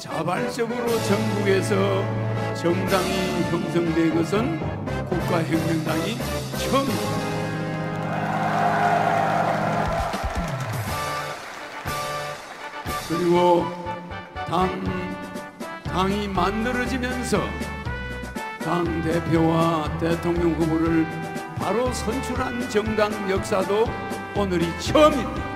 자발적으로 전국에서 정당이 형성된 것은 국가혁명당이 처음입니다. 그리고 당이 만들어지면서 당 대표와 대통령 후보를 바로 선출한 정당 역사도 오늘이 처음입니다.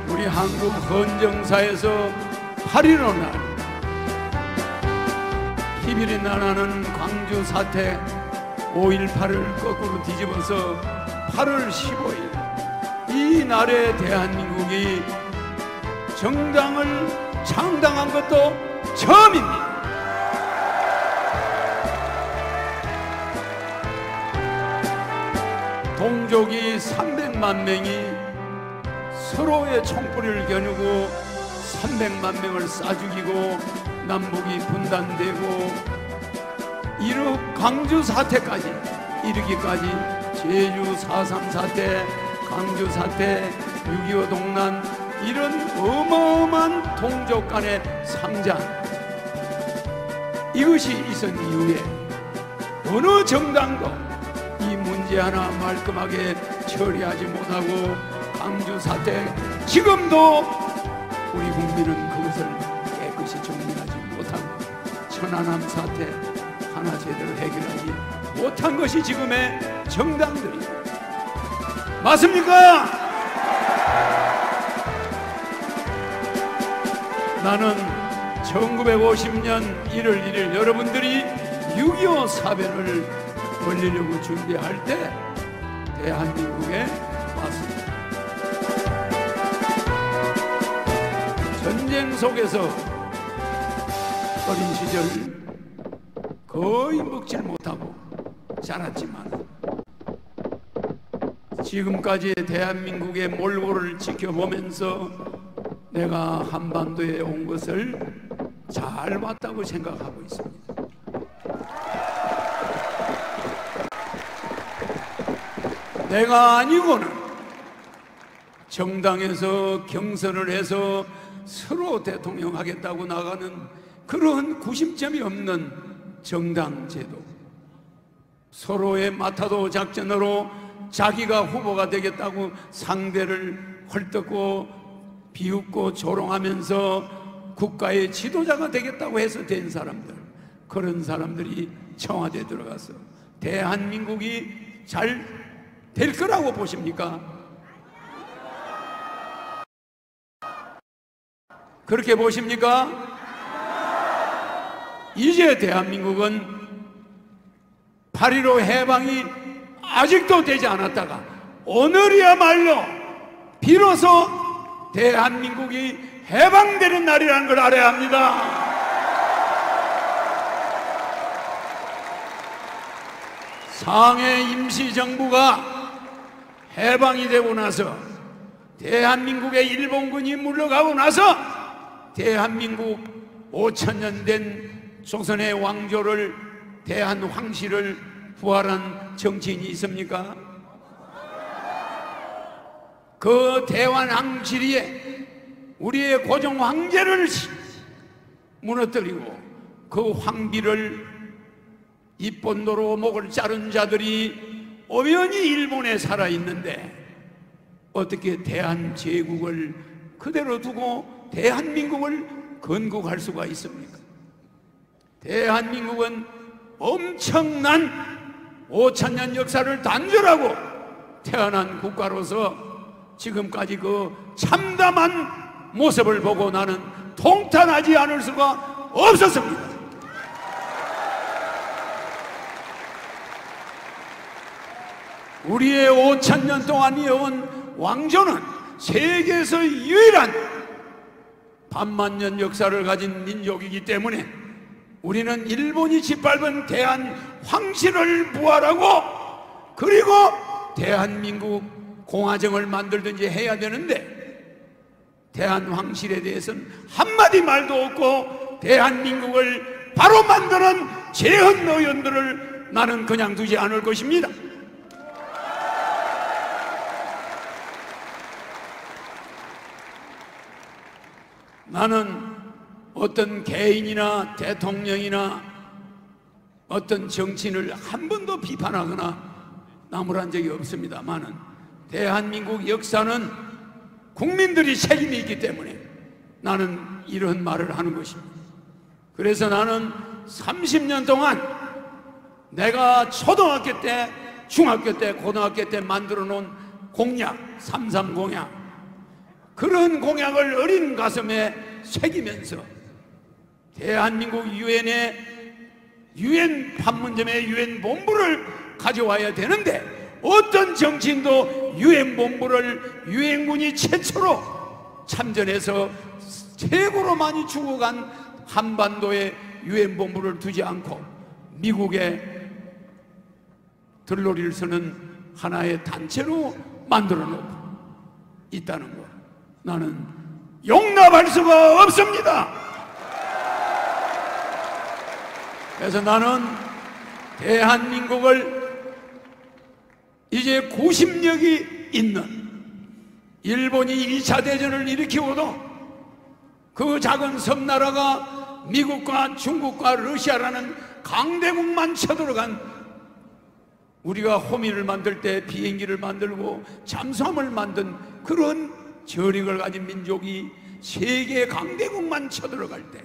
우리 한국 헌정사에서 8.15 날 희비리 나라는 광주 사태 5.18을 거꾸로 뒤집어서 8월 15일 이 날에 대한민국이 정당을 창당한 것도 처음입니다. 동족이 300만 명이 서로의 총불을 겨누고 300만 명을 쏴 죽이고 남북이 분단되고 광주 사태까지 이르기까지 제주 4.3 사태, 광주 사태, 6.25 동란 이런 어마어마한 동족 간의 상장 이것이 있은 이후에 어느 정당도 이 문제 하나 말끔하게 처리하지 못하고 광주 사태 지금도 우리 국민은 그것을 깨끗이 정리하지 못하고 천안함 사태 하나 제대로 해결하지 못한 것이 지금의 정당들입니다. 맞습니까? 나는 1950년 1월 1일 여러분들이 6.25 사변을 벌리려고 준비할 때 대한민국에 왔습니다. 전쟁 속에서 어린 시절 거의 먹질 못하고 자랐지만 지금까지 대한민국의 몰골을 지켜보면서 내가 한반도에 온 것을 잘 왔다고 생각하고 있습니다. 내가 아니고는 정당에서 경선을 해서 서로 대통령 하겠다고 나가는 그런 구심점이 없는 정당 제도, 서로의 마타도 작전으로 자기가 후보가 되겠다고 상대를 헐뜯고 비웃고 조롱하면서 국가의 지도자가 되겠다고 해서 된 사람들, 그런 사람들이 청와대에 들어가서 대한민국이 잘 될 거라고 보십니까? 그렇게 보십니까? 이제 대한민국은 8.15 해방이 아직도 되지 않았다가 오늘이야말로 비로소 대한민국이 해방되는 날이라는 걸 알아야 합니다. 상해 임시정부가 해방이 되고 나서 대한민국에 일본군이 물러가고 나서 대한민국 5,000년 된 조선의 왕조를 대한황실을 부활한 정치인이 있습니까? 그 대한황실이 우리의 고종 황제를 무너뜨리고 그 황비를 입본도로 목을 자른 자들이 엄연히 일본에 살아있는데 어떻게 대한제국을 그대로 두고 대한민국을 건국할 수가 있습니까? 대한민국은 엄청난 5,000년 역사를 단절하고 태어난 국가로서 지금까지 그 참담한 모습을 보고 나는 통탄하지 않을 수가 없었습니다. 우리의 5,000년 동안 이어온 왕조는 세계에서 유일한 반만년 역사를 가진 민족이기 때문에 우리는 일본이 짓밟은 대한황실을 부활하고 그리고 대한민국 공화정을 만들든지 해야 되는데 대한황실에 대해서는 한마디 말도 없고 대한민국을 바로 만드는 재헌 의원들을 나는 그냥 두지 않을 것입니다. 나는 어떤 개인이나 대통령이나 어떤 정치인을 한 번도 비판하거나 나무란 적이 없습니다만은 대한민국 역사는 국민들이 책임이 있기 때문에 나는 이런 말을 하는 것입니다. 그래서 나는 30년 동안 내가 초등학교 때, 중학교 때, 고등학교 때 만들어 놓은 공약, 3.3 공약, 그런 공약을 어린 가슴에 새기면서 대한민국 유엔 판문점의 유엔 본부를 가져와야 되는데, 어떤 정치인도 유엔 본부를 유엔군이 최초로 참전해서 최고로 많이 죽어간 한반도에 유엔 본부를 두지 않고 미국에 들러리를 서는 하나의 단체로 만들어 놓고 있다는 것, 나는 용납할 수가 없습니다. 그래서 나는 대한민국을 이제 90력이 있는, 일본이 2차 대전을 일으키고도 그 작은 섬나라가 미국과 중국과 러시아라는 강대국만 쳐들어간, 우리가 호미를 만들 때 비행기를 만들고 잠수함을 만든 그런 저력을 가진 민족이 세계 강대국만 쳐들어갈 때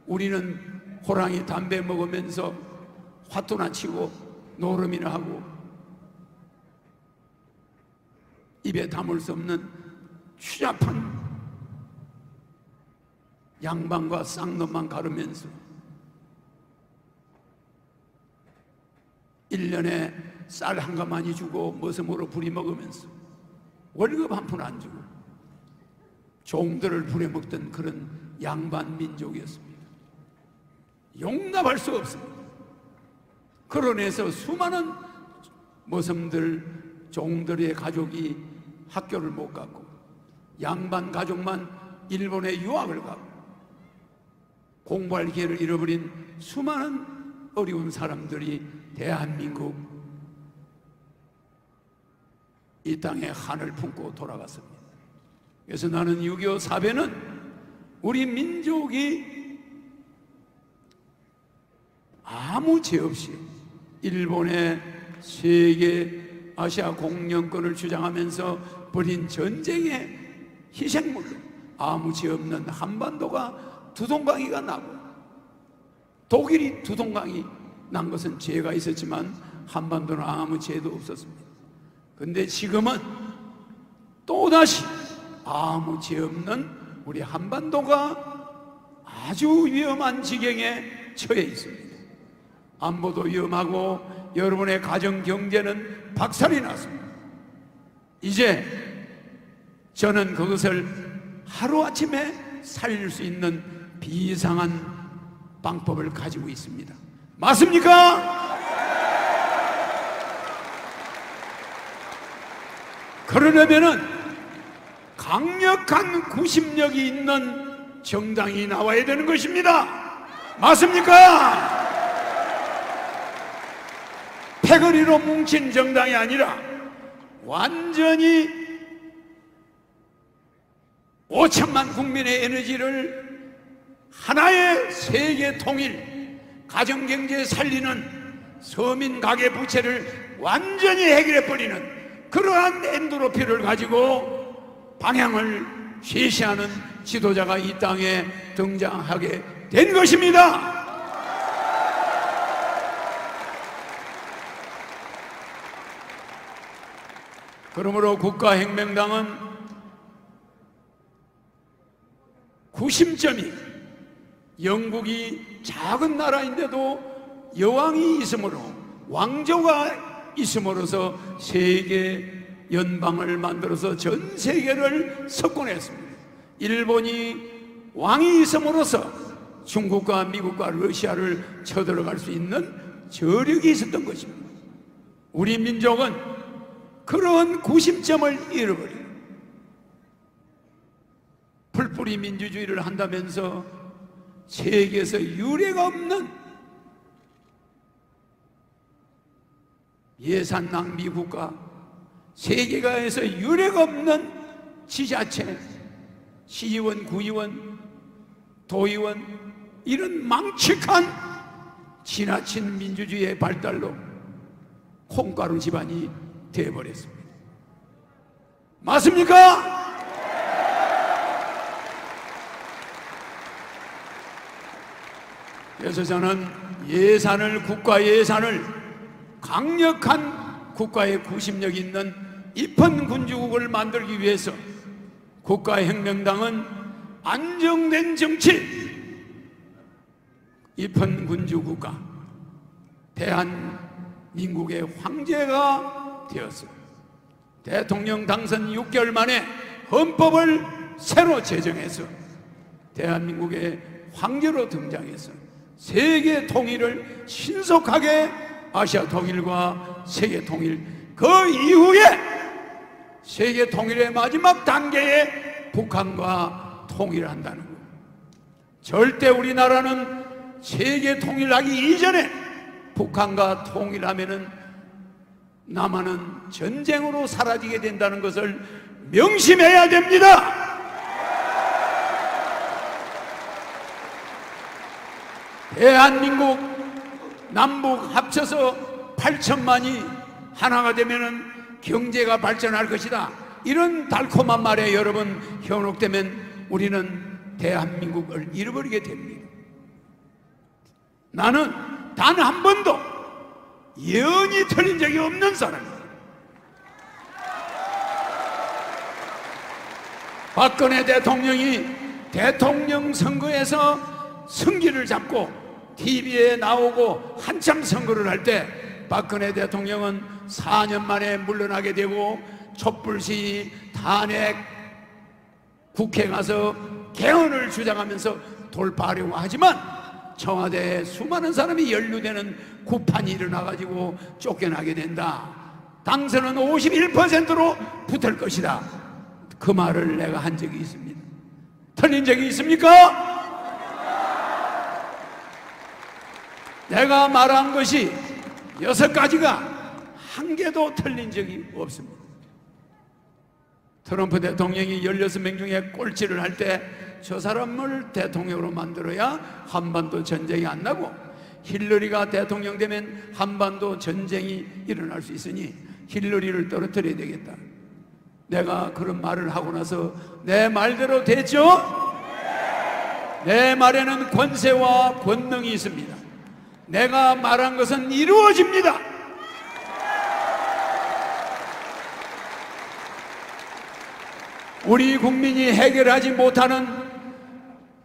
우리는 호랑이 담배 먹으면서 화투나 치고 노름이나 하고 입에 담을 수 없는 추잡한 양반과 쌍놈만 가르면서 1년에 쌀 한 가마니 주고 머슴으로 부리먹으면서 월급 한 푼 안 주고 종들을 부려먹던 그런 양반 민족이었습니다. 용납할 수 없습니다. 그런에서 수많은 머슴들, 종들의 가족이 학교를 못 갔고 양반 가족만 일본에 유학을 가고 공부할 기회를 잃어버린 수많은 어려운 사람들이 대한민국 이 땅에 한을 품고 돌아갔습니다. 그래서 나는 6.25 사변은 우리 민족이 아무 죄 없이 일본의 세계 아시아 공영권을 주장하면서 벌인 전쟁의 희생물로 아무 죄 없는 한반도가 두동강이가 나고, 독일이 두동강이 난 것은 죄가 있었지만 한반도는 아무 죄도 없었습니다. 근데 지금은 또다시 아무 죄 없는 우리 한반도가 아주 위험한 지경에 처해 있습니다. 안보도 위험하고 여러분의 가정 경제는 박살이 났습니다. 이제 저는 그것을 하루아침에 살릴 수 있는 비상한 방법을 가지고 있습니다. 맞습니까? 그러려면은 강력한 구심력이 있는 정당이 나와야 되는 것입니다. 맞습니까? 패거리로 뭉친 정당이 아니라 완전히 5천만 국민의 에너지를 하나의 세계 통일, 가정경제 살리는 서민 가계 부채를 완전히 해결해버리는 그러한 엔도로핀을 가지고 방향을 제시하는 지도자가 이 땅에 등장하게 된 것입니다. 그러므로 국가혁명당은 구심점이 영국이 작은 나라인데도 여왕이 있으므로, 왕조가 있음으로써 세계 연방을 만들어서 전 세계를 석권했습니다. 일본이 왕이 있음으로써 중국과 미국과 러시아를 쳐들어갈 수 있는 저력이 있었던 것입니다. 우리 민족은 그런 구심점을 잃어버린 풀뿌리 민주주의를 한다면서 세계에서 유례가 없는 예산 낭비 국가, 세계가에서 유례가 없는 지자체, 시의원, 구의원, 도의원, 이런 망측한 지나친 민주주의의 발달로 콩가루 집안이 되어버렸습니다. 맞습니까? 그래서 저는 예산을, 국가 예산을 강력한 국가의 구심력 있는 입헌군주국을 만들기 위해서 국가혁명당은 안정된 정치, 입헌군주국가, 대한민국의 황제가 되었습니다. 대통령 당선 6개월 만에 헌법을 새로 제정해서 대한민국의 황제로 등장해서 세계 통일을 신속하게, 아시아 통일과 세계 통일, 그 이후에 세계 통일의 마지막 단계에 북한과 통일을 한다는 거예요. 절대 우리나라는 세계 통일하기 이전에 북한과 통일하면은 남한은 전쟁으로 사라지게 된다는 것을 명심해야 됩니다. 대한민국 남북 합쳐서 8천만이 하나가 되면은 경제가 발전할 것이다. 이런 달콤한 말에 여러분 현혹되면 우리는 대한민국을 잃어버리게 됩니다. 나는 단 한 번도 예언이 틀린 적이 없는 사람이에요. 박근혜 대통령이 대통령 선거에서 승기를 잡고 TV에 나오고 한참 선거를 할 때 박근혜 대통령은 4년 만에 물러나게 되고 촛불시위, 탄핵, 국회에 가서 개헌을 주장하면서 돌파하려고 하지만 청와대에 수많은 사람이 연루되는 구판이 일어나가지고 쫓겨나게 된다. 당선은 51%로 붙을 것이다. 그 말을 내가 한 적이 있습니다. 틀린 적이 있습니까? 내가 말한 것이 6가지가 한 개도 틀린 적이 없습니다. 트럼프 대통령이 16명 중에 꼴찌를 할 때 저 사람을 대통령으로 만들어야 한반도 전쟁이 안 나고, 힐러리가 대통령 되면 한반도 전쟁이 일어날 수 있으니 힐러리를 떨어뜨려야 되겠다. 내가 그런 말을 하고 나서 내 말대로 됐죠? 내 말에는 권세와 권능이 있습니다. 내가 말한 것은 이루어집니다. 우리 국민이 해결하지 못하는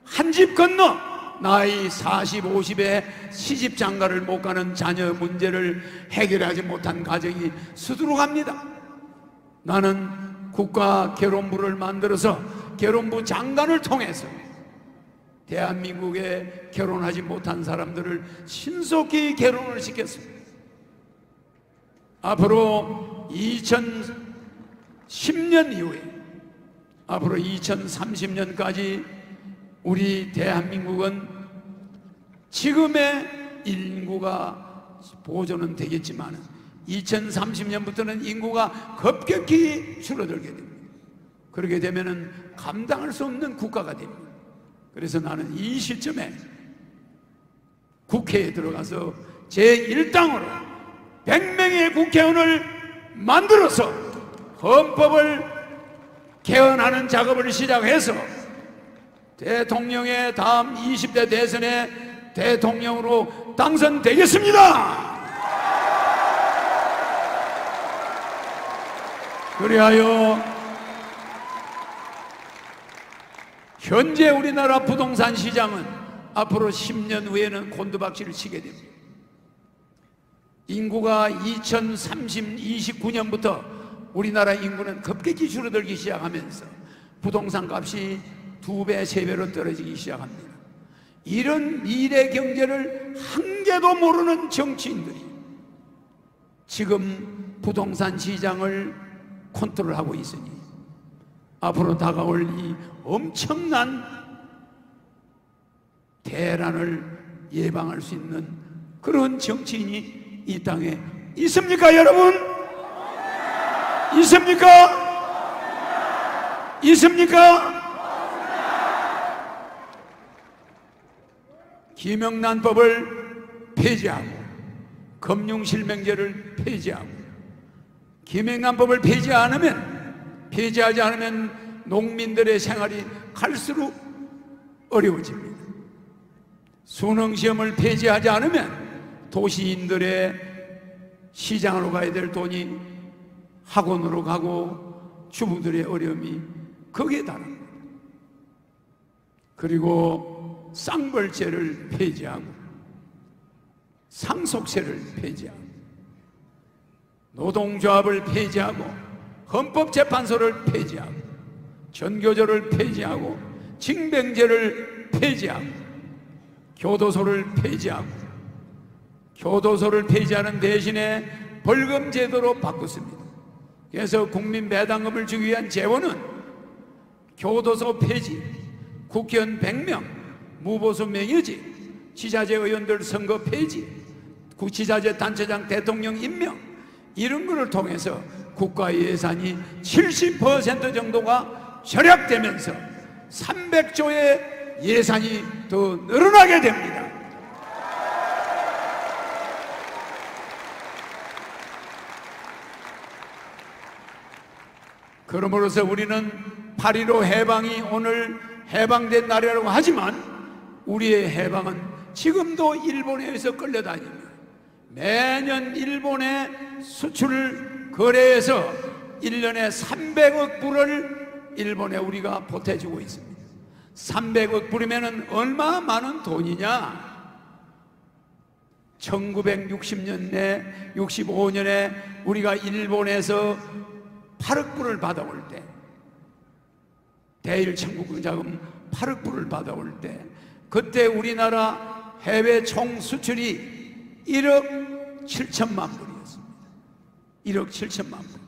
한 집 건너 나이 40, 50에 시집 장가를 못 가는 자녀 문제를 해결하지 못한 가정이 수두룩합니다. 나는 국가 결혼부를 만들어서 결혼부 장관을 통해서 대한민국에 결혼하지 못한 사람들을 신속히 결혼을 시켰습니다. 앞으로 2010년 이후에 앞으로 2030년까지 우리 대한민국은 지금의 인구가 보존은 되겠지만 2030년부터는 인구가 급격히 줄어들게 됩니다. 그렇게 되면 감당할 수 없는 국가가 됩니다. 그래서 나는 이 시점에 국회에 들어가서 제1당으로 100명의 국회의원을 만들어서 헌법을 개헌하는 작업을 시작해서 대통령의 다음 20대 대선에 대통령으로 당선되겠습니다. 그리하여 현재 우리나라 부동산 시장은 앞으로 10년 후에는 곤두박질을 치게 됩니다. 인구가 2029년부터 우리나라 인구는 급격히 줄어들기 시작하면서 부동산 값이 2배, 3배로 떨어지기 시작합니다. 이런 미래 경제를 한 개도 모르는 정치인들이 지금 부동산 시장을 컨트롤하고 있으니 앞으로 다가올 이 엄청난 대란을 예방할 수 있는 그런 정치인이 이 땅에 있습니까, 여러분? 있습니까? 있습니까? 김영란법을 폐지하고 금융실명제를 폐지하고, 김영란법을 폐지하지 않으면 농민들의 생활이 갈수록 어려워집니다. 수능시험을 폐지하지 않으면 도시인들의 시장으로 가야 될 돈이 학원으로 가고 주부들의 어려움이 거기에 달합니다. 그리고 쌍벌제를 폐지하고 상속세를 폐지하고 노동조합을 폐지하고 헌법재판소를 폐지하고 전교조를 폐지하고 징병제를 폐지하고 교도소를 폐지하고 교도소를 폐지하는 대신에 벌금 제도로 바꿨습니다. 그래서 국민 배당금을 주기 위한 재원은 교도소 폐지, 국회의원 100명, 무보수 명예직, 지자체 의원들 선거 폐지, 지자체 단체장 대통령 임명, 이런 것을 통해서 국가 예산이 70% 정도가 절약되면서 300조의 예산이 더 늘어나게 됩니다. 그러므로서 우리는 8.15 해방이 오늘 해방된 날이라고 하지만 우리의 해방은 지금도 일본에 의해서 끌려다닙니다. 매년 일본에 수출 거래해서 1년에 300억 불을 일본에 우리가 보태주고 있습니다. 300억 불이면 얼마 많은 돈이냐? 1960년에 65년에 우리가 일본에서 8억 불을 받아올 때, 대일 청구권 자금 8억 불을 받아올 때, 그때 우리나라 해외 총 수출이 1억 7천만 불이었습니다. 1억 7천만 불.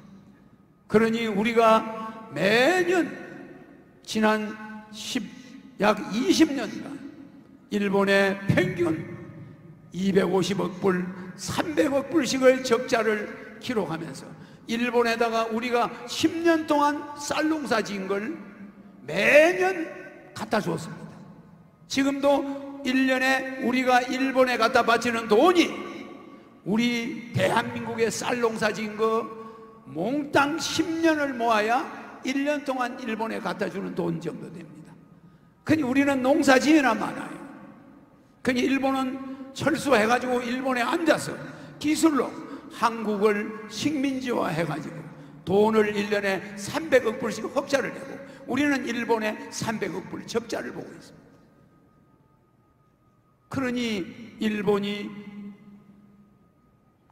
그러니 우리가 매년 지난 약 20년간 일본의 평균 250억 불, 300억 불씩의 적자를 기록하면서 일본에다가 우리가 10년 동안 쌀농사 지은 걸 매년 갖다 주었습니다. 지금도 1년에 우리가 일본에 갖다 바치는 돈이 우리 대한민국의 쌀농사 지은 거 몽땅 10년을 모아야 1년 동안 일본에 갖다 주는 돈 정도 됩니다. 그니 우리는 농사 지어나 많아요. 그니 일본은 철수해가지고 일본에 앉아서 기술로 한국을 식민지화 해가지고 돈을 1년에 300억 불씩 흑자를 내고 우리는 일본에 300억 불 적자를 보고 있습니다. 그러니 일본이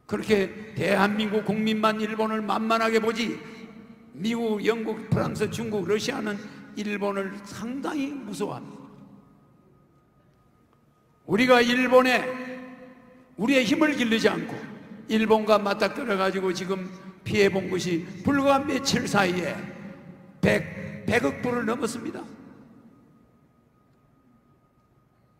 그렇게 대한민국 국민만 일본을 만만하게 보지 미국, 영국, 프랑스, 중국, 러시아는 일본을 상당히 무서워합니다. 우리가 일본에 우리의 힘을 기르지 않고 일본과 맞닥뜨려가지고 지금 피해본 것이 불과 며칠 사이에 100억 불을 넘었습니다.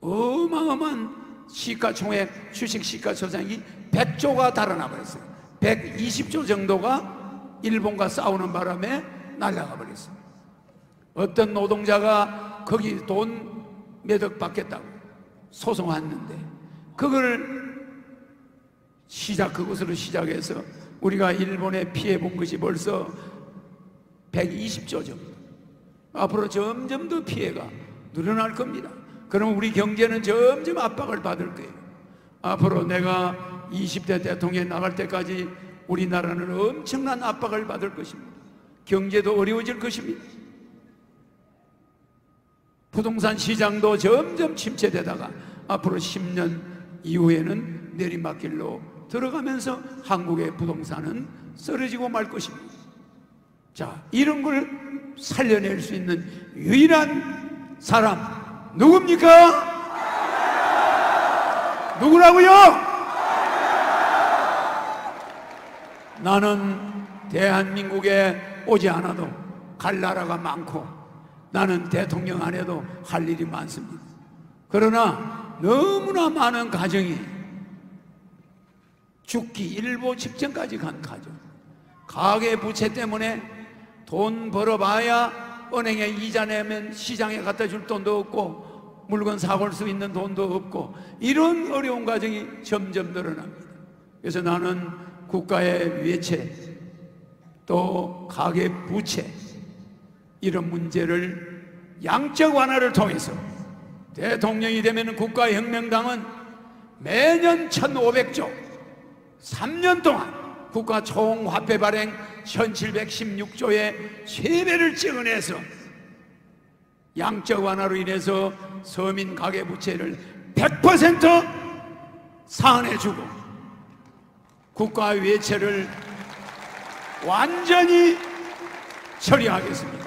어마어마한 시가총액, 주식 시가총액이 100조가 달아나 버렸어요. 120조 정도가 일본과 싸우는 바람에 날아가 버렸어요. 어떤 노동자가 거기 돈 몇 억 받겠다고 소송했는데 그것으로 시작해서 우리가 일본에 피해 본 것이 벌써 120조 정도. 앞으로 점점 더 피해가 늘어날 겁니다. 그러면 우리 경제는 점점 압박을 받을 거예요. 앞으로 내가 20대 대통령에 나갈 때까지 우리나라는 엄청난 압박을 받을 것입니다. 경제도 어려워질 것입니다. 부동산 시장도 점점 침체되다가 앞으로 10년 이후에는 내리막길로 들어가면서 한국의 부동산은 쓰러지고 말 것입니다. 자, 이런 걸 살려낼 수 있는 유일한 사람 누굽니까? 누구라고요? 나는 대한민국에 오지 않아도 갈 나라가 많고 나는 대통령 안 해도 할 일이 많습니다. 그러나 너무나 많은 가정이 죽기 일보 직전까지 간 가정, 가계부채 때문에 돈 벌어봐야 은행에 이자 내면 시장에 갖다 줄 돈도 없고 물건 사올 수 있는 돈도 없고, 이런 어려운 가정이 점점 늘어납니다. 그래서 나는 국가의 외채, 또 가계 부채, 이런 문제를 양적 완화를 통해서, 대통령이 되면 국가혁명당은 매년 1,500조, 3년 동안 국가 총화폐 발행 1716조의 3배를 찍어내서 양적 완화로 인해서 서민 가계부채를 100% 상환해주고 국가 외채를 완전히 처리하겠습니다.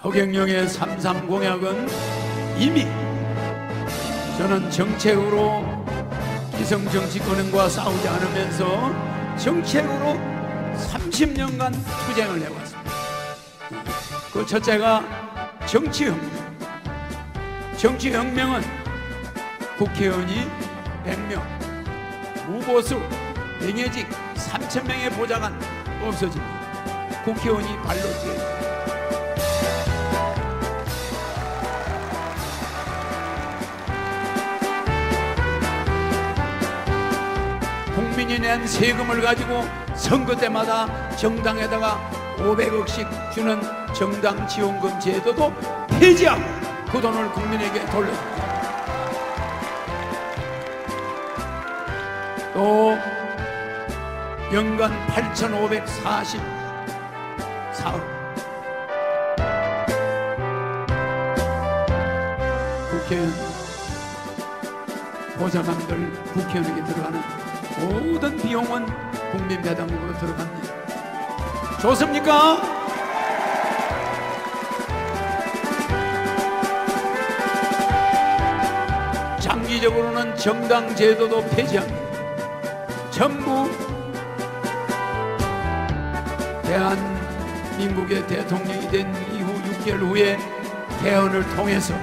허경영의 3.3 공약은 이미 저는 정책으로 기성정치권과 싸우지 않으면서 정책으로 30년간 투쟁을 해왔습니다. 그 첫째가 정치혁명. 정치혁명은 국회의원이 100명, 무보수, 명예직 3,000명의 보좌관 없어집니다. 국회의원이 발로 뛰어요. 국민이 낸 세금을 가지고 선거 때마다 정당에다가 500억씩 주는 정당 지원금 제도도 폐지하고 그 돈을 국민에게 돌려줍니다. 또 연간 8,544억, 국회의원 보좌관들 국회의원에게 들어가는 모든 비용은 국민배당금으로 들어갑니다. 좋습니까? 장기적으로는 정당 제도도 폐지합니다. 전부 대한민국의 대통령이 된 이후 6개월 후에 개헌을 통해서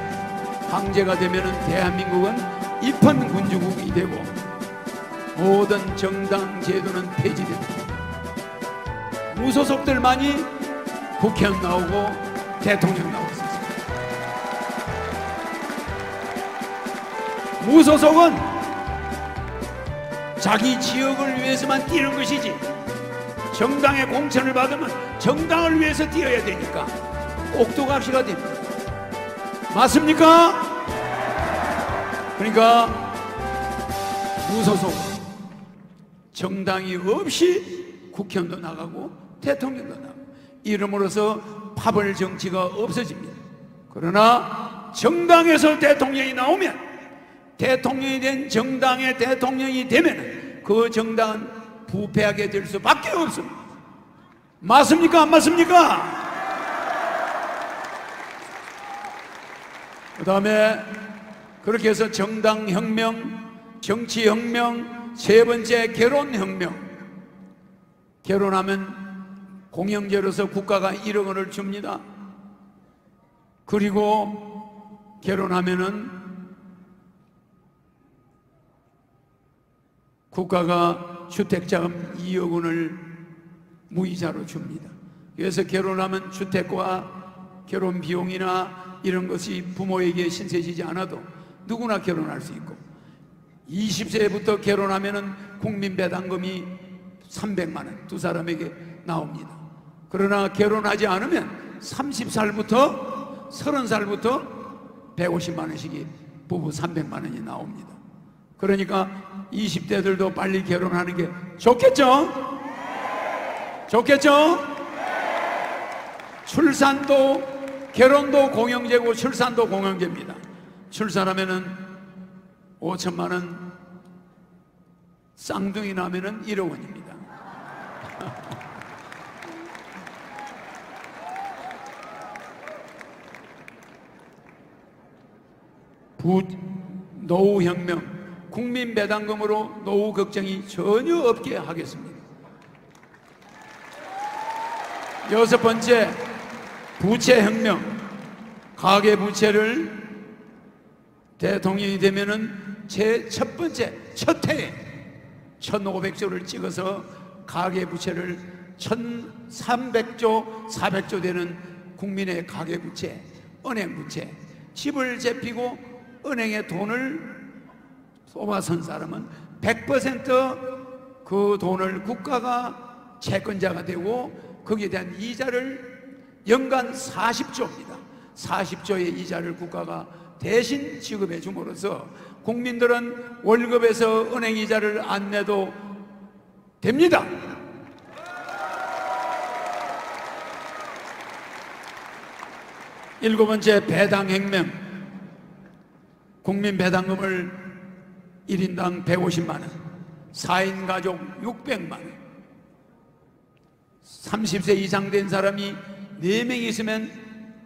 강제가 되면 대한민국은 입헌군주국이 되고 모든 정당 제도는 폐지됩니다. 무소속들만이 국회의원 나오고 대통령 나올 수 있습니다. 무소속은 자기 지역을 위해서만 뛰는 것이지, 정당의 공천을 받으면 정당을 위해서 뛰어야 되니까 꼭두각시가 됩니다. 맞습니까? 그러니까 무소속, 정당이 없이 국회의원도 나가고 대통령도 나가고, 이름으로써 파벌 정치가 없어집니다. 그러나 정당에서 대통령이 나오면, 대통령이 된 정당의 대통령이 되면 그 정당은 부패하게 될 수밖에 없습니다. 맞습니까? 안 맞습니까? 그 다음에 그렇게 해서 정당혁명, 정치혁명, 세 번째 결혼혁명. 결혼하면 공영제로서 국가가 1억 원을 줍니다. 그리고 결혼하면은 국가가 주택자금 2억 원을 무이자로 줍니다. 그래서 결혼하면 주택과 결혼 비용이나 이런 것이 부모에게 신세지지 않아도 누구나 결혼할 수 있고, 20세부터 결혼하면은 국민배당금이 300만 원 두 사람에게 나옵니다. 그러나 결혼하지 않으면 30살부터 30살부터 150만 원씩이 부부 300만 원이 나옵니다. 그러니까 20대들도 빨리 결혼하는 게 좋겠죠? 좋겠죠? 출산도, 결혼도 공영제고 출산도 공영제입니다. 출산하면은 5천만 원, 쌍둥이 나면은 1억 원입니다. 노후혁명, 국민배당금으로 노후 걱정이 전혀 없게 하겠습니다. 여섯 번째, 부채혁명. 가계부채를 대통령이 되면은 제 첫 번째, 첫 해에 1,500조를 찍어서 가계부채를 1,300조, 400조 되는 국민의 가계부채, 은행부채, 집을 제피고 은행에 돈을 쏘아선 사람은 100% 그 돈을 국가가 채권자가 되고 거기에 대한 이자를 연간 40조입니다. 40조의 이자를 국가가 대신 지급해 줌으로써 국민들은 월급에서 은행 이자를 안 내도 됩니다. 일곱 번째, 배당행명. 국민 배당금을 1인당 150만 원, 4인 가족 600만 원, 30세 이상 된 사람이 4명 있으면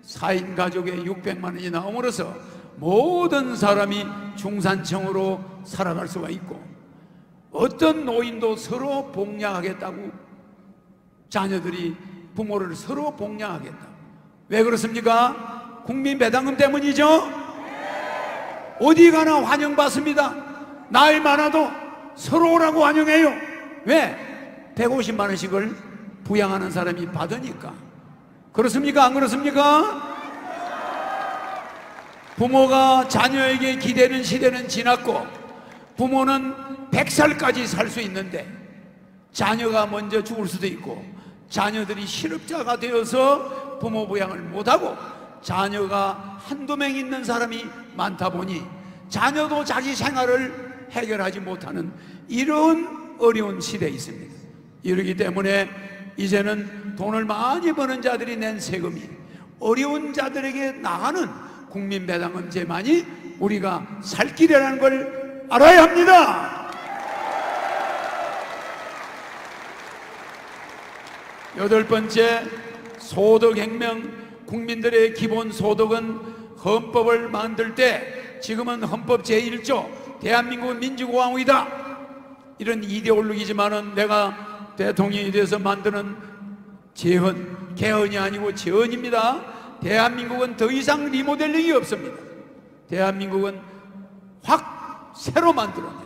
4인 가족에 600만 원이 나옴으로써 모든 사람이 중산층으로 살아갈 수가 있고, 어떤 노인도 서로 복양하겠다고, 자녀들이 부모를 서로 복양하겠다. 왜 그렇습니까? 국민 배당금 때문이죠. 어디 가나 환영받습니다. 나이 많아도 서로 오라고 환영해요. 왜? 150만 원씩을 부양하는 사람이 받으니까. 그렇습니까? 안 그렇습니까? 부모가 자녀에게 기대는 시대는 지났고, 부모는 100살까지 살 수 있는데 자녀가 먼저 죽을 수도 있고, 자녀들이 실업자가 되어서 부모 부양을 못하고 자녀가 한두 명 있는 사람이 많다 보니 자녀도 자기 생활을 해결하지 못하는 이런 어려운 시대에 있습니다. 이러기 때문에 이제는 돈을 많이 버는 자들이 낸 세금이 어려운 자들에게 나가는 국민배당금제만이 우리가 살 길이라는 걸 알아야 합니다. 여덟 번째, 소득혁명. 국민들의 기본 소득은 헌법을 만들 때, 지금은 헌법 제1조 대한민국은 민주공화국이다, 이런 이데올로기지만은 내가 대통령이 돼서 만드는 재헌, 개헌이 아니고 재헌입니다. 대한민국은 더 이상 리모델링이 없습니다. 대한민국은 확 새로 만들어낸.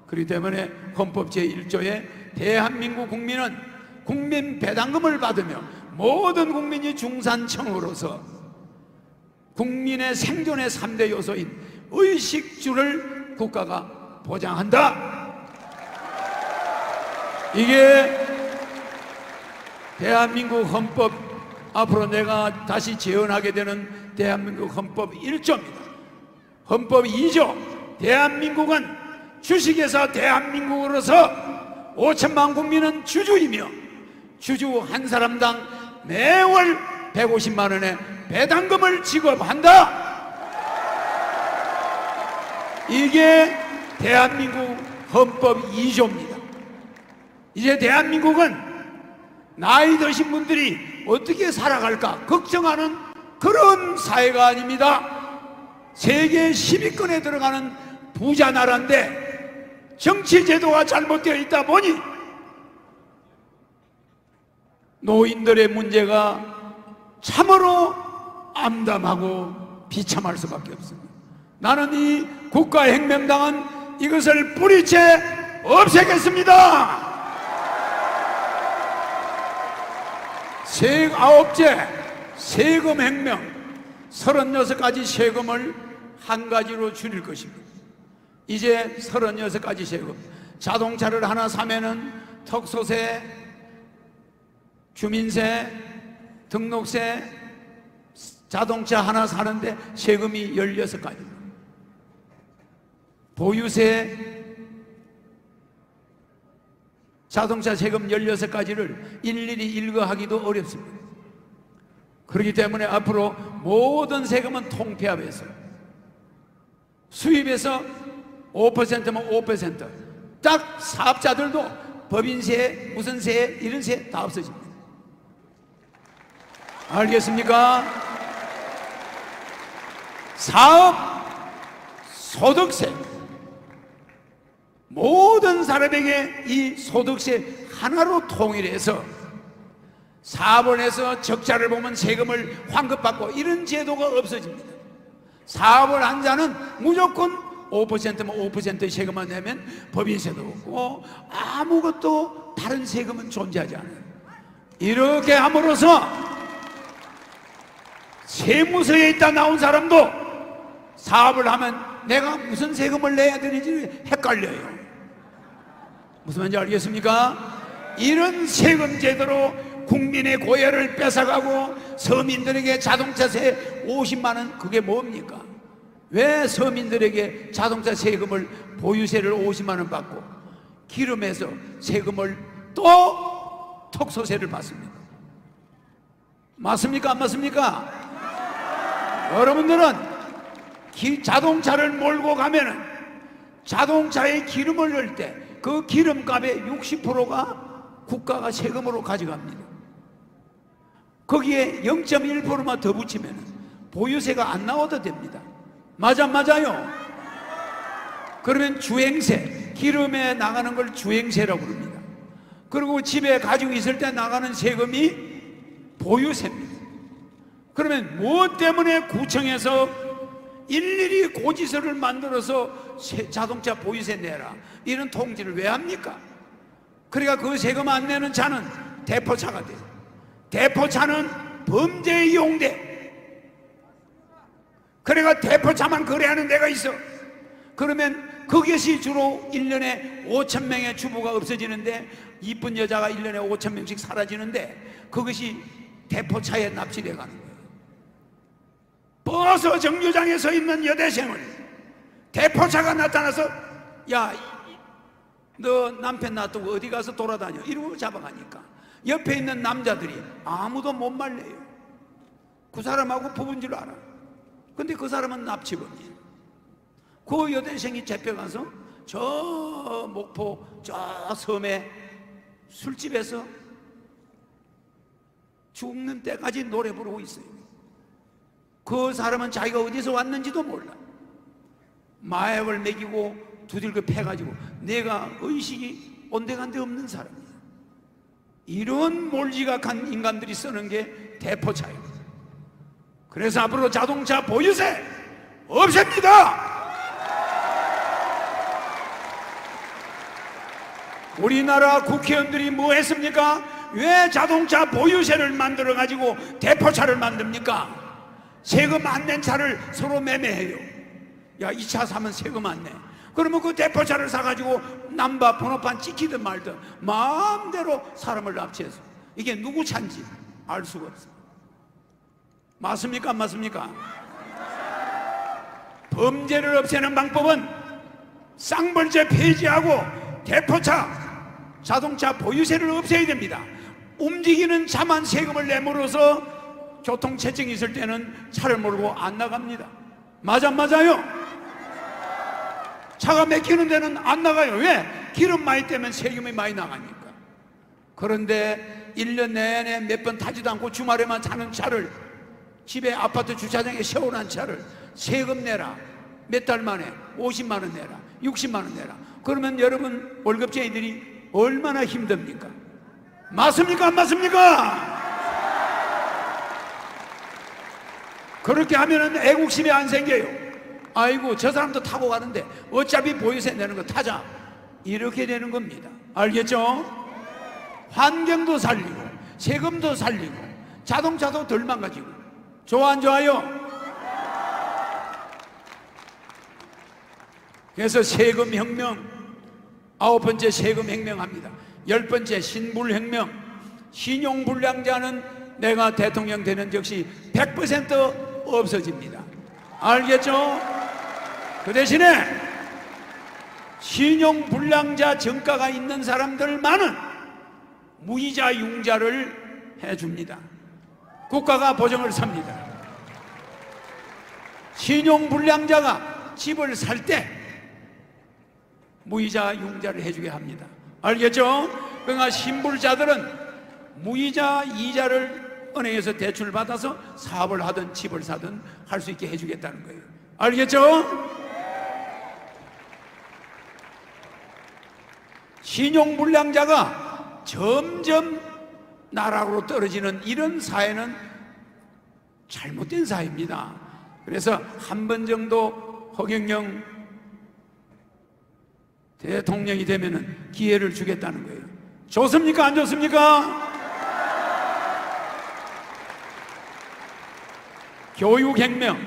그렇기 때문에 헌법 제1조에 대한민국 국민은 국민 배당금을 받으며 모든 국민이 중산층으로서 국민의 생존의 3대 요소인 의식주를 국가가 보장한다. 이게 대한민국 헌법, 앞으로 내가 다시 재헌하게 되는 대한민국 헌법 1조입니다. 헌법 2조, 대한민국은 주식에서 대한민국으로서 5천만 국민은 주주이며 주주 한 사람당 매월 150만 원의 배당금을 지급한다. 이게 대한민국 헌법 2조입니다. 이제 대한민국은 나이 드신 분들이 어떻게 살아갈까 걱정하는 그런 사회가 아닙니다. 세계 10위권에 들어가는 부자 나라인데 정치 제도가 잘못되어 있다 보니 노인들의 문제가 참으로 암담하고 비참할 수밖에 없습니다. 나는 이 국가혁명당은 이것을 뿌리째 없애겠습니다. 아홉째, 세금혁명. 36가지 세금을 한 가지로 줄일 것입니다. 이제 36가지 세금. 자동차를 하나 사면은 턱소세, 주민세, 등록세, 자동차 하나 사는데 세금이 16가지입니다. 보유세, 자동차 세금 16가지를 일일이 일거하기도 어렵습니다. 그렇기 때문에 앞으로 모든 세금은 통폐합해서 수입에서 5%면 5%, 딱 사업자들도 법인세, 무슨 세, 이런 세 다 없어집니다. 알겠습니까? 사업, 소득세, 모든 사람에게 이 소득세 하나로 통일해서 사업을 해서 적자를 보면 세금을 환급받고 이런 제도가 없어집니다. 사업을 한 자는 무조건 5%면 5%의 세금만 내면 법인세도 없고 아무것도 다른 세금은 존재하지 않아요. 이렇게 함으로써 세무서에 있다 나온 사람도 사업을 하면 내가 무슨 세금을 내야 되는지 헷갈려요. 무슨 말인지 알겠습니까? 이런 세금 제도로 국민의 고열을 뺏어가고 서민들에게 자동차세 50만 원, 그게 뭡니까? 왜 서민들에게 자동차 세금을 보유세를 50만 원 받고 기름에서 세금을 또 특소세를 받습니다? 맞습니까? 안 맞습니까? 여러분들은 자동차를 몰고 가면은 자동차에 기름을 넣을 때 그 기름값의 60%가 국가가 세금으로 가져갑니다. 거기에 0.1%만 더 붙이면 보유세가 안 나와도 됩니다. 맞아요? 그러면 주행세, 기름에 나가는 걸 주행세라고 부릅니다. 그리고 집에 가지고 있을 때 나가는 세금이 보유세입니다. 그러면 무엇 때문에 구청에서 일일이 고지서를 만들어서 자동차 보유세 내라 이런 통지를 왜 합니까? 그러니까 그 세금 안 내는 차는 대포차가 돼요. 대포차는 범죄에 이용돼. 그러니까 대포차만 거래하는 데가 있어. 그러면 그것이 주로 1년에 5,000명의 주부가 없어지는데 이쁜 여자가 1년에 5,000명씩 사라지는데 그것이 대포차에 납치돼 가는 거예요. 버스 정류장에 서 있는 여대생을 대포차가 나타나서 야, 너 남편 놔두고 어디 가서 돌아다녀 이러고 잡아가니까 옆에 있는 남자들이 아무도 못 말려요. 그 사람하고 부부인 줄 알아. 근데 그 사람은 납치범이에요. 그 여대생이 잡혀가서 저 목포 저 섬에 술집에서 죽는 때까지 노래 부르고 있어요. 그 사람은 자기가 어디서 왔는지도 몰라. 마약을 먹이고 두들겨 패가지고 내가 의식이 온데간데 없는 사람이야. 이런 몰지각한 인간들이 쓰는 게 대포차예요. 그래서 앞으로 자동차 보유세 없앱니다. 우리나라 국회의원들이 뭐 했습니까? 왜 자동차 보유세를 만들어 가지고 대포차를 만듭니까? 세금 안 낸 차를 서로 매매해요. 야, 이 차 사면 세금 안 내. 그러면 그 대포차를 사가지고 남바 번호판 찍히든 말든 마음대로 사람을 납치해서 이게 누구 차인지 알 수가 없어요. 맞습니까? 안 맞습니까? 범죄를 없애는 방법은 쌍벌제 폐지하고 대포차, 자동차 보유세를 없애야 됩니다. 움직이는 차만 세금을 내므로써 교통체증이 있을 때는 차를 몰고 안 나갑니다. 맞아요? 차가 막히는 데는 안 나가요. 왜? 기름 많이 떼면 세금이 많이 나가니까. 그런데 1년 내내 몇 번 타지도 않고 주말에만 타는 차를, 집에 아파트 주차장에 세워놓은 차를 세금 내라, 몇 달 만에 50만 원 내라, 60만 원 내라. 그러면 여러분 월급쟁이들이 얼마나 힘듭니까? 맞습니까? 안 맞습니까? 그렇게 하면은 애국심이 안 생겨요. 아이고, 저 사람도 타고 가는데 어차피 보유세 내는 거 타자, 이렇게 되는 겁니다. 알겠죠? 환경도 살리고 세금도 살리고 자동차도 덜 망가지고. 좋아 안 좋아요? 그래서 세금 혁명, 9번째 세금 혁명합니다. 10번째 신불혁명. 신용불량자는 내가 대통령 되는 즉시 100% 없어집니다. 알겠죠? 그 대신에 신용불량자 정가가 있는 사람들만은 무이자 융자를 해줍니다. 국가가 보증을 섭니다. 신용불량자가 집을 살 때 무이자 융자를 해주게 합니다. 알겠죠? 그러니까 신불자들은 무이자 이자를 은행에서 대출을 받아서 사업을 하든 집을 사든 할 수 있게 해주겠다는 거예요. 알겠죠? 신용불량자가 점점 나락으로 떨어지는 이런 사회는 잘못된 사회입니다. 그래서 한 번 정도 허경영 대통령이 되면은 기회를 주겠다는 거예요. 좋습니까? 안 좋습니까? 교육혁명,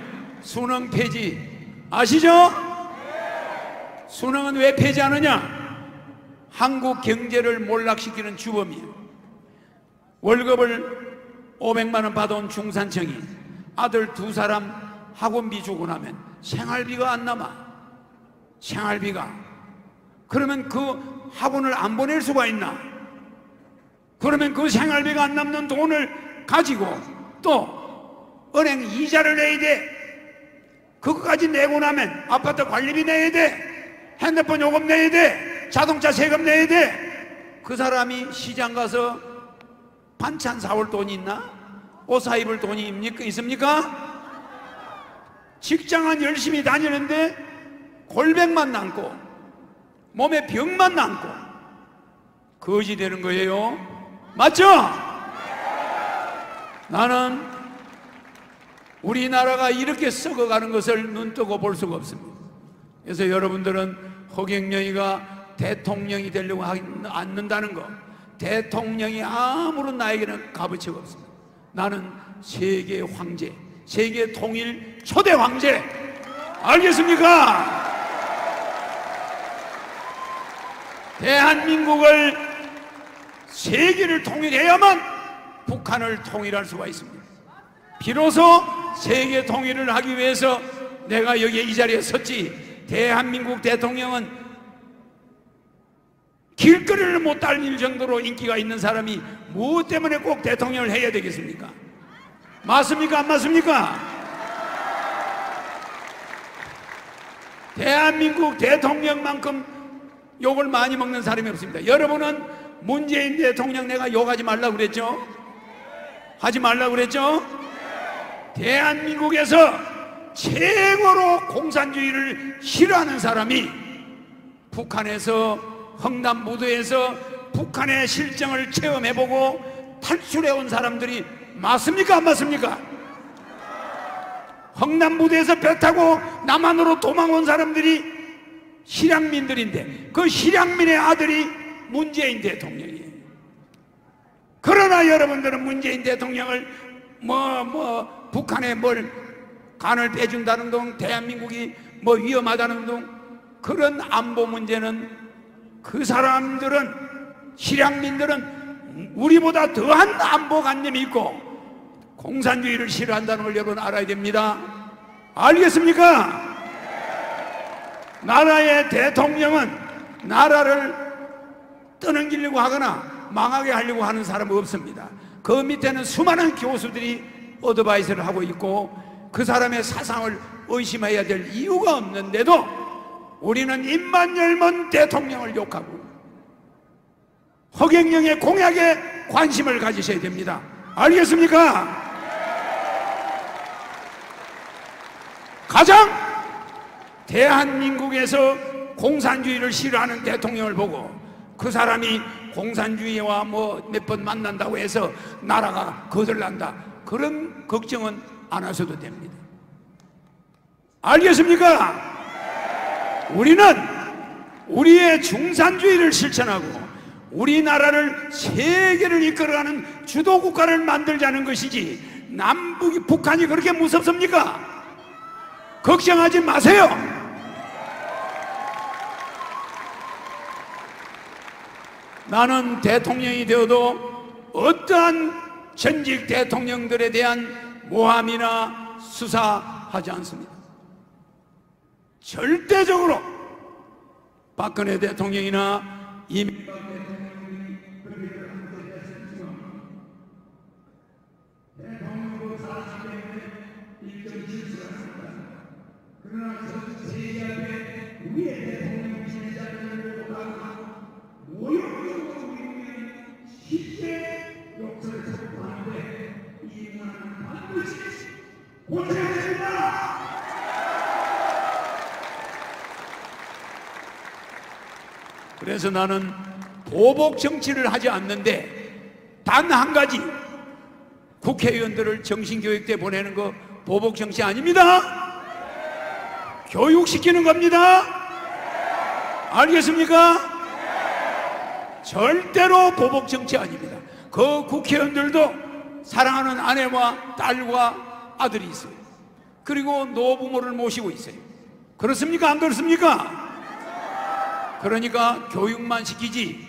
수능 폐지 아시죠? 수능은 왜 폐지하느냐? 한국 경제를 몰락시키는 주범이에요. 월급을 500만 원 받아온 중산층이 아들 2사람 학원비 주고 나면 생활비가 안 남아. 생활비가. 그러면 그 학원을 안 보낼 수가 있나? 그러면 그 생활비가 안 남는 돈을 가지고 또 은행 이자를 내야 돼. 그거까지 내고 나면 아파트 관리비 내야 돼. 핸드폰 요금 내야 돼. 자동차 세금 내야 돼. 그 사람이 시장 가서 반찬 사올 돈이 있나? 옷 사입을 돈이 있습니까? 직장은 열심히 다니는데 골백만 남고 몸에 병만 남고 거지 되는 거예요. 맞죠? 나는 우리나라가 이렇게 썩어가는 것을 눈뜨고 볼 수가 없습니다. 그래서 여러분들은 허경영이가 대통령이 되려고 하지 않는다는 거, 대통령이 아무런 나에게는 값어치가 없습니다. 나는 세계 황제, 세계 통일 초대 황제. 알겠습니까? 대한민국을 세계를 통일해야만 북한을 통일할 수가 있습니다. 비로소 세계 통일을 하기 위해서 내가 여기 이 자리에 섰지. 대한민국 대통령은 길거리를 못 달릴 정도로 인기가 있는 사람이 무엇 때문에 꼭 대통령을 해야 되겠습니까? 맞습니까? 안 맞습니까? 대한민국 대통령만큼 욕을 많이 먹는 사람이 없습니다. 여러분은 문재인 대통령 내가 욕하지 말라고 그랬죠? 하지 말라고 그랬죠? 대한민국에서 최고로 공산주의를 싫어하는 사람이 북한에서 헝단무도에서 북한의 실정을 체험해보고 탈출해온 사람들이 맞습니까? 안 맞습니까? 헝단무도에서 배 타고 남한으로 도망온 사람들이 실향민들인데 그 실향민의 아들이 문재인 대통령이에요. 그러나 여러분들은 문재인 대통령을 북한에 뭘 간을 빼준다는 둥, 대한민국이 위험하다는 둥, 그런 안보 문제는 그 사람들은, 실향민들은 우리보다 더한 안보관념이 있고 공산주의를 싫어한다는 걸 여러분 알아야 됩니다. 알겠습니까? 나라의 대통령은 나라를 떠넘기려고 하거나 망하게 하려고 하는 사람은 없습니다. 그 밑에는 수많은 교수들이 어드바이스를 하고 있고 그 사람의 사상을 의심해야 될 이유가 없는데도 우리는 입만 열면 대통령을 욕하고 허경영의 공약에 관심을 가지셔야 됩니다. 알겠습니까? 가장 대한민국에서 공산주의를 싫어하는 대통령을 보고 그 사람이 공산주의와 몇 번 만난다고 해서 나라가 거들난다, 그런 걱정은 안 하셔도 됩니다. 알겠습니까? 우리는 우리의 중산주의를 실천하고 우리나라를 세계를 이끌어가는 주도국가를 만들자는 것이지 남북이, 북한이 그렇게 무섭습니까? 걱정하지 마세요. 나는 대통령이 되어도 어떠한 전직 대통령들에 대한 모함이나 수사하지 않습니다. 절대적으로 박근혜 대통령이나 이명박 대통령이 대통령으로 살았기 때문에 일정 실수를 합니다. 그러나 전 세계에 우리의 대통령 지지자들을 보고 모욕적으로 우리는 쉽게 욕설을 촉구하는데 이 문화는 반드시 고쳐야 됩니다. 그래서 나는 보복 정치를 하지 않는데 단 한 가지, 국회의원들을 정신교육대 보내는 거 보복 정치 아닙니다. 교육시키는 겁니다. 알겠습니까? 절대로 보복 정치 아닙니다. 그 국회의원들도 사랑하는 아내와 딸과 아들이 있어요. 그리고 노부모를 모시고 있어요. 그렇습니까? 안 그렇습니까? 그러니까 교육만 시키지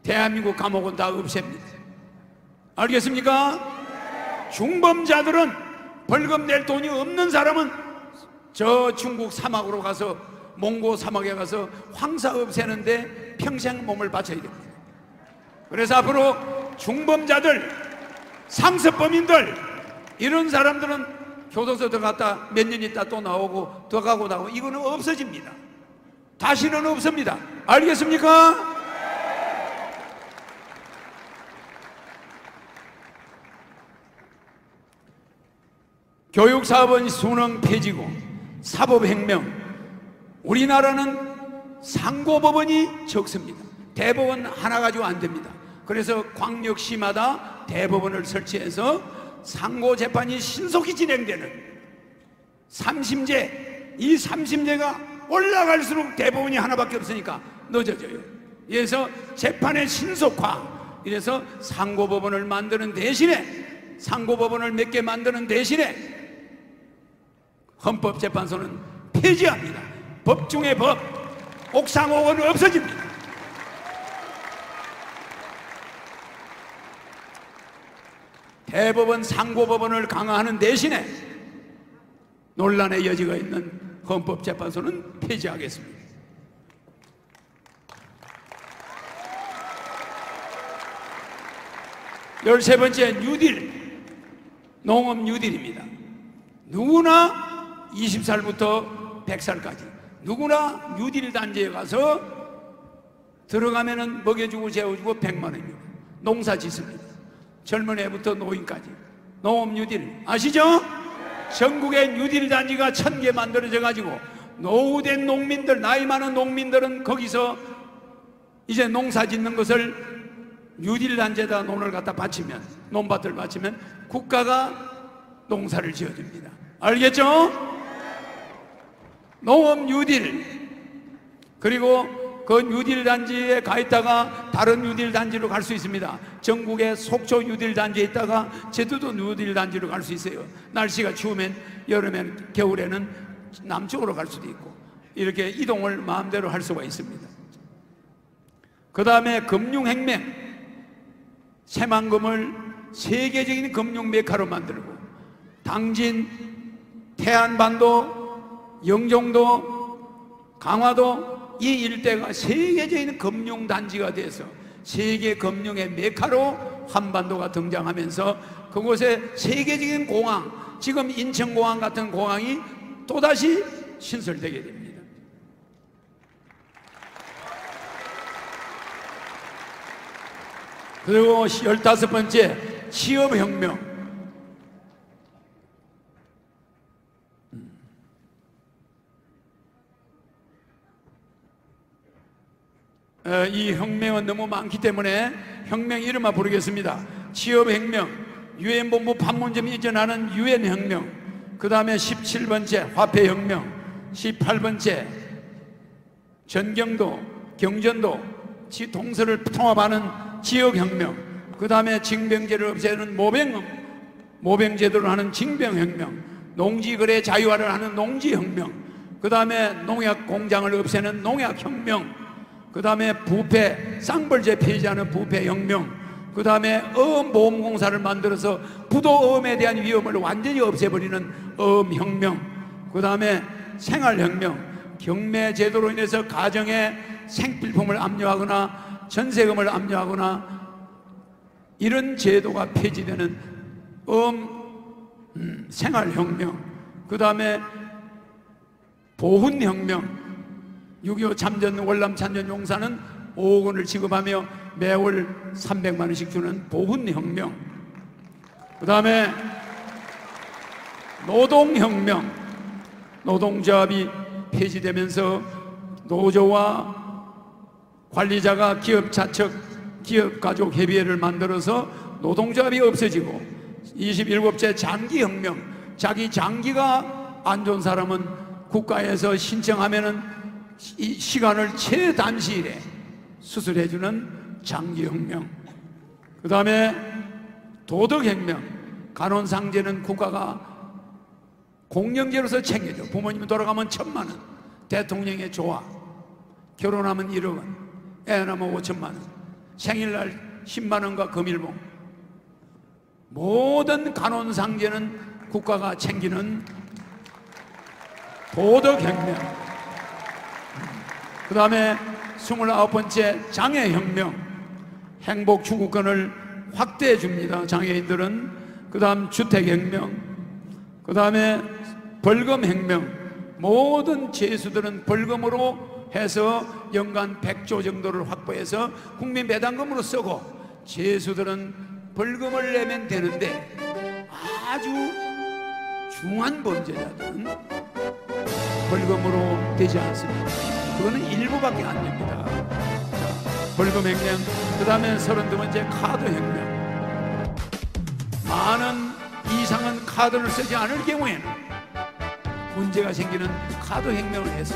대한민국 감옥은 다 없앱니다. 알겠습니까? 중범자들은 벌금 낼 돈이 없는 사람은 저 중국 사막으로 가서, 몽고 사막에 가서 황사 없애는데 평생 몸을 바쳐야 됩니다. 그래서 앞으로 중범자들, 상습범인들, 이런 사람들은 교도소 들어갔다 몇 년 있다 또 나오고 더 가고 나오고, 이거는 없어집니다. 다시는 없습니다. 알겠습니까? 교육사업은 수능 폐지고 사법혁명, 우리나라는 상고법원이 적습니다. 대법원 하나 가지고 안 됩니다. 그래서 광역시마다 대법원을 설치해서 상고재판이 신속히 진행되는 3심제, 이 3심제가 올라갈수록 대법원이 하나밖에 없으니까 늦어져요. 그래서 재판의 신속화, 이래서 상고법원을 만드는 대신에, 상고법원을 몇 개 만드는 대신에 헌법재판소는 폐지합니다. 법 중의 법, 옥상옥은 없어집니다. 대법원, 상고법원을 강화하는 대신에 논란의 여지가 있는 헌법재판소는 폐지하겠습니다. 열세 번째, 뉴딜, 농업 뉴딜입니다. 누구나 20살부터 100살까지 누구나 뉴딜 단지에 가서 들어가면은 먹여주고 재워주고 100만 원입니다. 농사 짓습니다. 젊은 애부터 노인까지. 농업 뉴딜 아시죠? 전국에 뉴딜 단지가 1000개 만들어져 가지고 노후된 농민들, 나이 많은 농민들은 거기서 이제 농사 짓는 것을 뉴딜 단지에다 논을 갖다 바치면, 논밭을 바치면 국가가 농사를 지어줍니다. 알겠죠? 농업 뉴딜. 그리고 그 뉴딜 단지에 가 있다가 다른 뉴딜 단지로 갈 수 있습니다. 전국에 속초 뉴딜 단지에 있다가 제주도 뉴딜 단지로 갈 수 있어요. 날씨가 추우면, 여름엔, 겨울에는 남쪽으로 갈 수도 있고, 이렇게 이동을 마음대로 할 수가 있습니다. 그 다음에 금융혁명, 새만금을 세계적인 금융 메카로 만들고, 당진, 태안반도, 영종도, 강화도, 이 일대가 세계적인 금융단지가 돼서 세계 금융의 메카로 한반도가 등장하면서 그곳에 세계적인 공항, 지금 인천공항 같은 공항이 또다시 신설되게 됩니다. 그리고 15번째, 취업혁명. 이 혁명은 너무 많기 때문에 혁명 이름만 부르겠습니다. 취업혁명, 유엔본부 판문점 이전하는 유엔혁명, 그 다음에 17번째 화폐혁명, 18번째 전경도, 경전도, 동서를 통합하는 지역혁명, 그 다음에 징병제를 없애는 모병제도를 하는 징병혁명, 농지거래 자유화를 하는 농지혁명, 그 다음에 농약공장을 없애는 농약혁명, 그 다음에 부패, 쌍벌제 폐지하는 부패혁명, 그 다음에 어음보험공사를 만들어서 부도어음에 대한 위험을 완전히 없애버리는 어음혁명, 그 다음에 생활혁명, 경매제도로 인해서 가정에 생필품을 압류하거나 전세금을 압류하거나 이런 제도가 폐지되는 생활혁명, 그 다음에 보훈혁명, 6.25 참전, 월남 참전 용사는 5억 원을 지급하며 매월 300만 원씩 주는 보훈혁명, 그 다음에 노동혁명, 노동조합이 폐지되면서 노조와 관리자가 기업자척, 기업가족협의회를 만들어서 노동조합이 없어지고, 27째 장기혁명, 자기 장기가 안 좋은 사람은 국가에서 신청하면은 이 시간을 최단시일에 수술해주는 장기혁명, 그 다음에 도덕혁명. 간혼상제는 국가가 공영제로서 챙겨줘. 부모님 돌아가면 1,000만 원, 대통령의 조화, 결혼하면 1억 원, 애 낳으면 5천만 원, 생일날 10만 원과 금일봉. 모든 간혼상제는 국가가 챙기는 도덕혁명. 그 다음에 29번째 장애혁명. 행복 추구권을 확대해 줍니다, 장애인들은. 그 다음 주택혁명. 그 다음에 벌금혁명. 모든 죄수들은 벌금으로 해서 연간 100조 정도를 확보해서 국민 배당금으로 쓰고, 죄수들은 벌금을 내면 되는데 아주 중한 범죄자들은 벌금으로 되지 않습니다. 그거는 일부밖에 안 됩니다. 벌금혁명. 그 다음에 32번째 카드혁명. 많은 이상한 카드를 쓰지 않을 경우에는 문제가 생기는 카드혁명을 해서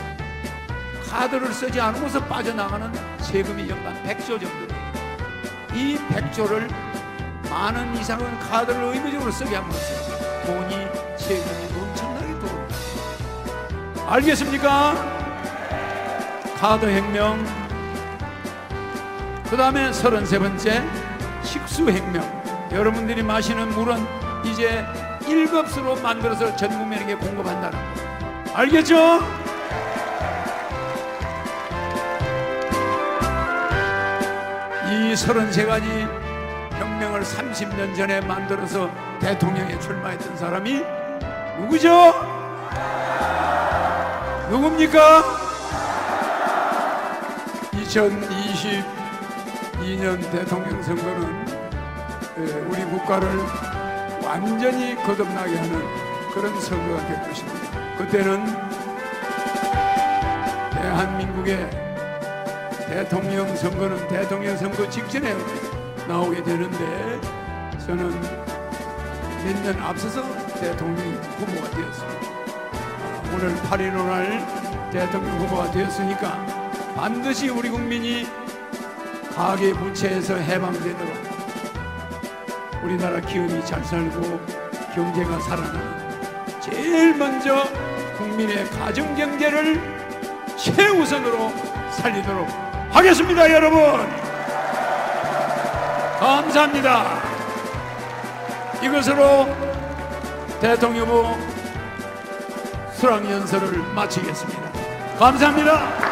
카드를 쓰지 않으면서 빠져나가는 세금이 연간 100조 정도 돼요. 이 100조를 많은 이상한 카드를 의무적으로 쓰게 함으로써 돈이, 세금이 엄청나게 들어옵니다. 알겠습니까? 카드혁명. 그 다음에 33번째 식수혁명. 여러분들이 마시는 물은 이제 1급수로 만들어서 전 국민에게 공급한다는 거 알겠죠? 이 33가지 혁명을 30년 전에 만들어서 대통령에 출마했던 사람이 누구죠? 누굽니까? 2022년 대통령 선거는 우리 국가를 완전히 거듭나게 하는 그런 선거가 될 것입니다. 그때는 대한민국의 대통령 선거는 대통령 선거 직전에 나오게 되는데, 저는 몇 년 앞서서 대통령 후보가 되었습니다. 오늘 8.15 날 대통령 후보가 되었으니까 반드시 우리 국민이 가계부채에서 해방되도록 우리나라 기업이 잘 살고 경제가 살아나는, 제일 먼저 국민의 가정경제를 최우선으로 살리도록 하겠습니다. 여러분 감사합니다. 이것으로 대통령 후보 수락연설을 마치겠습니다. 감사합니다.